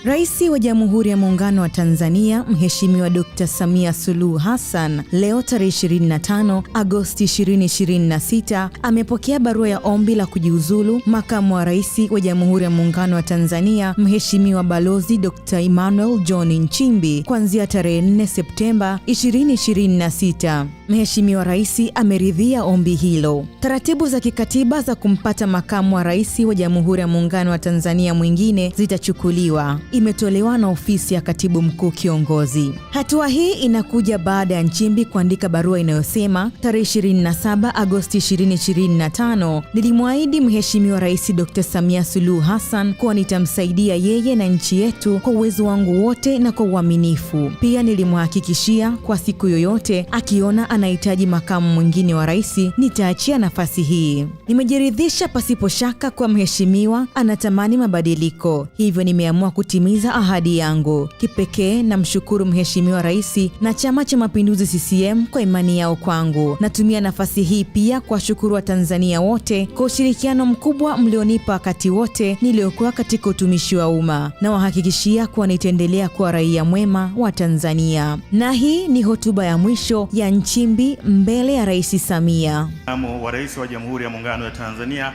Rais wa Jamhuri ya Muungano wa Tanzania Mheshimiwa Dr. Samia Suluhu Hassan leo tarehe 25 Agosti 2026 amepokea barua ya ombi la kujiuzulu Makamu wa Rais wa Jamhuri ya Muungano wa Tanzania Mheshimiwa Balozi Dr. Emmanuel John Nchimbi kuanzia tarehe 4 Septemba 2026. Mheshimiwa Rais ameridhia ombi hilo. Taratibu za kikatiba za kumpata Makamu wa Rais wa Jamhuri ya Muungano wa Tanzania mwingine zitachukuliwa. Imetolewa na ofisi ya Katibu Mkuu Kiongozi. Hatua hii inakuja baada ya Nchimbi kuandika barua inayosema tarehe 27 Agosti 2025 nilimwahidi Mheshimiwa Rais Dr. Samia Suluhu Hassan kuwa nitamsaidia yeye na nchi yetu kwa uwezo wangu wote na kwa uaminifu. Pia nilimhakikishia kwa siku yoyote akiona anahitaji makamu mwingine wa rais nitaachia nafasi hii. Nimejiridhisha pasipo shaka kwa mheshimiwa anatamani mabadiliko, hivyo nimeamua kutimiza ahadi yangu. Kipekee namshukuru Mheshimiwa Rais na Chama cha Mapinduzi CCM kwa imani yao kwangu. Natumia nafasi hii pia kuwashukuru Watanzania wote kwa ushirikiano mkubwa mlionipa wakati wote niliokuwa katika utumishi wa umma, na wahakikishia kuwa nitaendelea kuwa raia mwema wa Tanzania. Na hii ni hotuba ya mwisho ya Nchimbi mbele ya Rais Samia. Makamu wa Rais wa Jamhuri ya Muungano wa Tanzania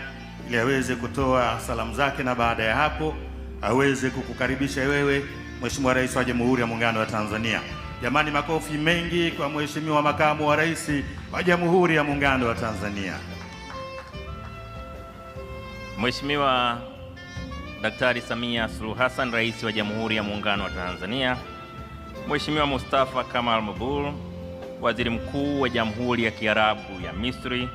ili aweze kutoa salamu zake na baada ya hapo aweze kukukaribisha wewe Mheshimiwa Rais wa Jamhuri ya Muungano wa Tanzania. Jamani, makofi mengi kwa Mheshimiwa Makamu wa Rais wa Jamhuri ya Muungano wa Tanzania. Mheshimiwa Daktari Samia Suluhu Hassan, Rais wa Jamhuri ya Muungano wa Tanzania. Mheshimiwa Mustafa Kamal Mabul, Waziri Mkuu wa Jamhuri ya Kiarabu ya Misri.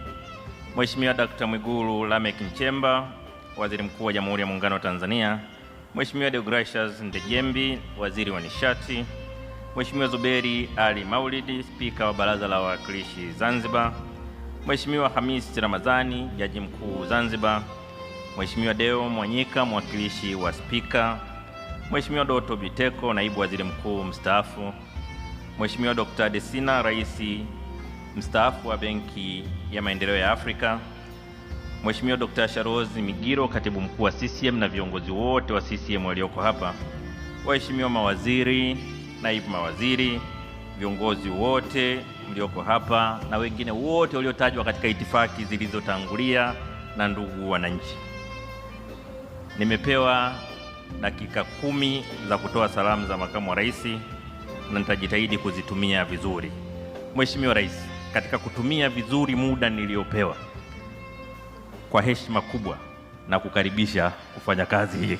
Mheshimiwa Dr. Mwigulu Lameck Nchemba, Waziri Mkuu wa Jamhuri ya Muungano wa Tanzania. Mheshimiwa Deogratias Ndejembi, Waziri wa Nishati. Mheshimiwa Zuberi Ali Maulidi, Spika wa Baraza la Wawakilishi Zanzibar. Mheshimiwa Hamis Ramadhani, Jaji Mkuu Zanzibar. Mheshimiwa Deo Mwanyika, mwakilishi wa Spika. Mheshimiwa Doto Biteko, Naibu Waziri Mkuu mstaafu. Mheshimiwa Dr. Desina, Rais mstaafu wa Benki ya Maendeleo ya Afrika. Mheshimiwa Dr. Sharozi Migiro, Katibu Mkuu wa CCM na viongozi wote wa CCM walioko hapa. Waheshimiwa mawaziri, naibu mawaziri, viongozi wote mlioko hapa na wengine wote waliotajwa katika itifaki zilizotangulia na ndugu wananchi. Nimepewa dakika 10 za kutoa salamu za Makamu wa Rais na nitajitahidi kuzitumia vizuri. Mheshimiwa Rais, katika kutumia vizuri muda niliopewa, kwa heshima kubwa na kukaribisha kufanya kazi hii.